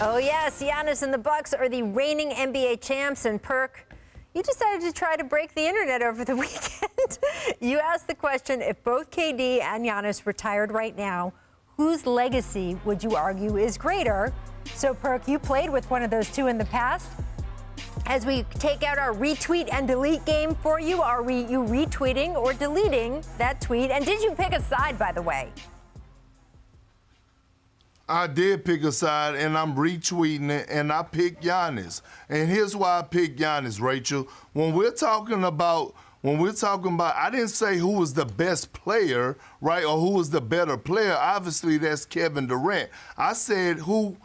Oh, yes, Giannis and the Bucks are the reigning NBA champs, and Perk, you decided to try to break the internet over the weekend. You asked the question, if both KD and Giannis retired right now, whose legacy would you argue is greater? So, Perk, you played with one of those two in the past. As we take out our retweet and delete game for you, are you retweeting or deleting that tweet? And did you pick a side, by the way? I did pick a side, and I'm retweeting it, and I picked Giannis. And here's why I picked Giannis, Rachel. When we're talking about, I didn't say who was the best player, right, or who was the better player. Obviously, that's Kevin Durant. I said who,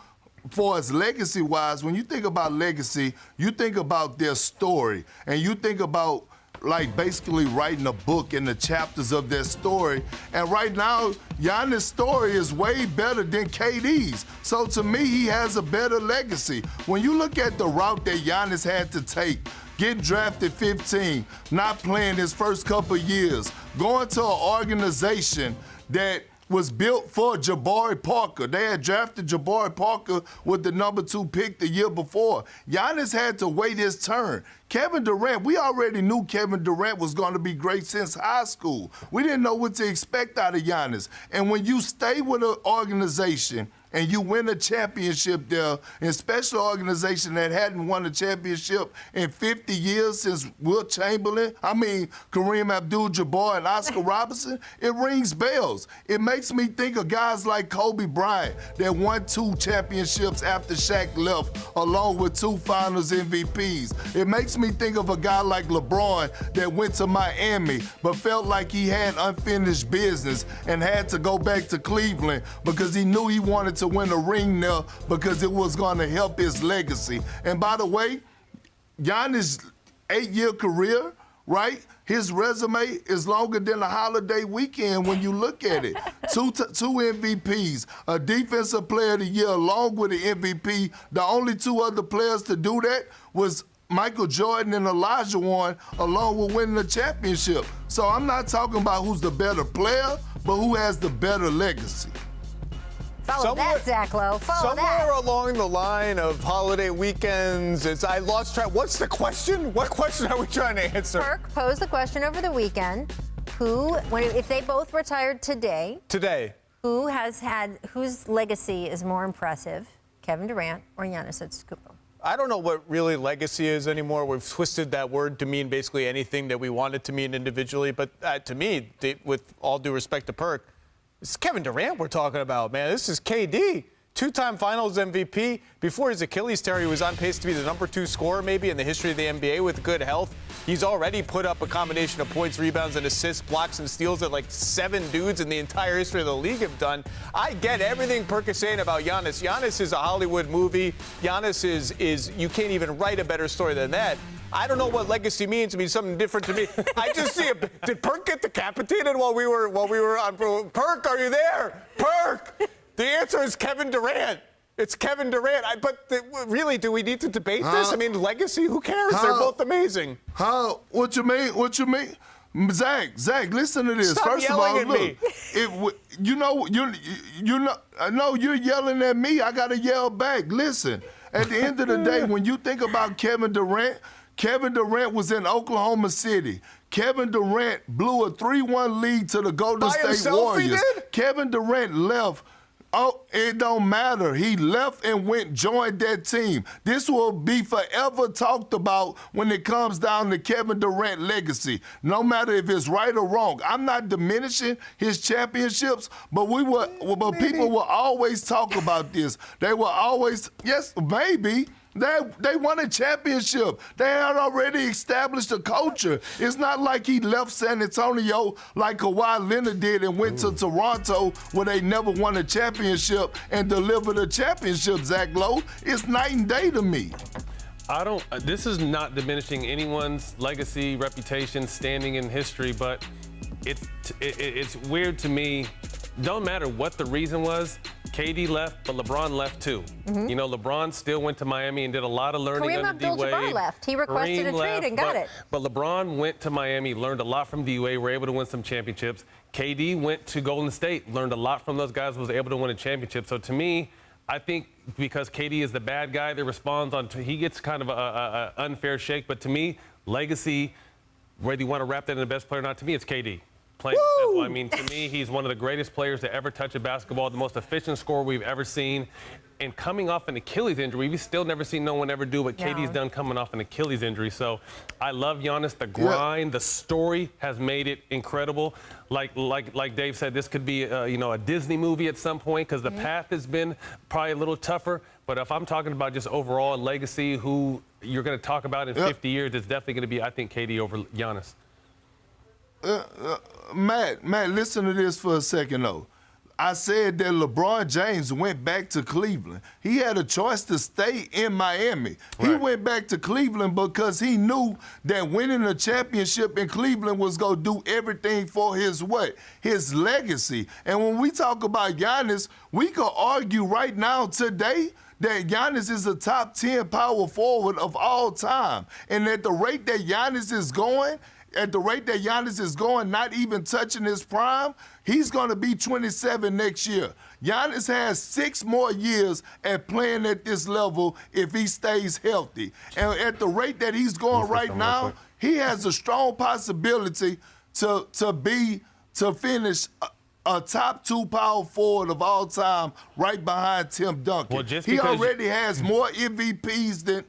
for as legacy-wise, when you think about legacy, you think about their story, and you think about like basically writing a book in the chapters of their story. And right now, Giannis' story is way better than KD's. So to me, he has a better legacy. When you look at the route that Giannis had to take, get drafted 15, not playing his first couple years, going to an organization that was built for Jabari Parker. They had drafted Jabari Parker with the number 2 pick the year before. Giannis had to wait his turn. Kevin Durant, we already knew Kevin Durant was going to be great since high school. We didn't know what to expect out of Giannis. And when you stay with an organization and you win a championship there, and especially an organization that hadn't won a championship in 50 years since Wilt Chamberlain, Kareem Abdul-Jabbar and Oscar Robertson, it rings bells. It makes me think of guys like Kobe Bryant that won 2 championships after Shaq left, along with 2 finals MVPs. It makes me think of a guy like LeBron that went to Miami but felt like he had unfinished business and had to go back to Cleveland because he knew he wanted to win a ring there because it was going to help his legacy. And by the way, Giannis' 8-year career, right? His resume is longer than a holiday weekend when you look at it. Two MVPs, a defensive player of the year along with the MVP. The only 2 other players to do that was Michael Jordan and Elijah Warren, along with winning the championship. So I'm not talking about who's the better player, but who has the better legacy. Follow that, Zach Lowe. Somewhere along the line of holiday weekends, I lost track. What's the question? What question are we trying to answer? Perk posed the question over the weekend. If they both retired today, whose legacy is more impressive, Kevin Durant or Giannis Antetokounmpo? I don't know what really legacy is anymore. We've twisted that word to mean basically anything that we want it to mean individually. But to me, with all due respect to Perk, it's Kevin Durant we're talking about, man. This is KD, 2-time Finals MVP. Before his Achilles tear, he was on pace to be the number 2 scorer maybe in the history of the NBA with good health. He's already put up a combination of points, rebounds, and assists, blocks, and steals that like 7 dudes in the entire history of the league have done. I get everything Perk is saying about Giannis. Giannis is a Hollywood movie. Giannis is you can't even write a better story than that. I don't know what legacy means. It means something different to me. I just see it. Did Perk get decapitated while we were on? Perk, are you there? Perk! The answer is Kevin Durant. It's Kevin Durant. Really, do we need to debate this? Legacy, who cares? They're both amazing. What you mean? What you mean? Zach, listen to this. Stop First of all, me. I know you're yelling at me. I got to yell back. Listen, at the end of the day, when you think about Kevin Durant was in Oklahoma City. Kevin Durant blew a 3-1 lead to the Golden State Warriors. Kevin Durant left. Oh, it don't matter. He left and joined that team. This will be forever talked about when it comes down to Kevin Durant's legacy, no matter if it's right or wrong. I'm not diminishing his championships, but people will always talk about this. They will always, yes, maybe. They won a championship. They had already established a culture. It's not like he left San Antonio like Kawhi Leonard did and went to Toronto where they never won a championship and delivered a championship, Zach Lowe. It's night and day to me. This is not diminishing anyone's legacy, reputation, standing in history, but it's weird to me. Don't matter what the reason was, KD left, but LeBron left too. Mm-hmm. LeBron still went to Miami and did a lot of learning Kareem under D-Wade. Abdul-Jabbar left. He requested a trade and got it. But LeBron went to Miami, learned a lot from D-Wade, were able to win some championships. KD went to Golden State, learned a lot from those guys, was able to win a championship. So to me, I think because KD is the bad guy that responds he gets kind of a unfair shake. But to me, legacy, whether you want to wrap that in the best player or not, to me, it's KD. Plain and simple. I mean, to me, he's one of the greatest players to ever touch a basketball, the most efficient scorer we've ever seen. And coming off an Achilles injury, we've still never seen no one ever do what KD's done coming off an Achilles injury. So I love Giannis. The grind, the story has made it incredible. Like Dave said, this could be a Disney movie at some point because the path has been probably a little tougher. But if I'm talking about just overall legacy, who you're going to talk about in 50 years, it's definitely going to be, I think, KD over Giannis. Matt, listen to this for a second, though. I said that LeBron James went back to Cleveland. He had a choice to stay in Miami. He went back to Cleveland because he knew that winning a championship in Cleveland was going to do everything for his what? His legacy. And when we talk about Giannis, we could argue right now today that Giannis is a top 10 power forward of all time. And at the rate that Giannis is going, not even touching his prime, he's going to be 27 next year. Giannis has 6 more years at playing at this level if he stays healthy. And at the rate that he's going right now, he has a strong possibility to finish a top 2 power forward of all time right behind Tim Duncan. Well, he already has more MVPs than...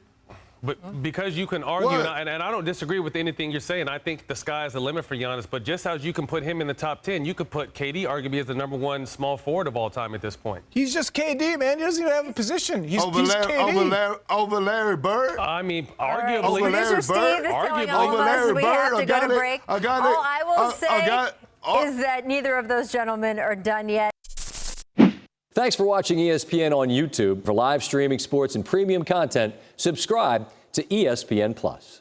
But because you can argue, and I don't disagree with anything you're saying, I think the sky is the limit for Giannis. But just as you can put him in the top 10, you could put KD arguably as the #1 small forward of all time at this point. He's just KD, man. He doesn't even have a position. He's KD. Over Larry Bird? I mean, arguably. Over Larry Bird? Over Larry Bird? We have to go to break. All I will say is that neither of those gentlemen are done yet. Thanks for watching ESPN on YouTube. For live streaming sports and premium content, subscribe to ESPN+.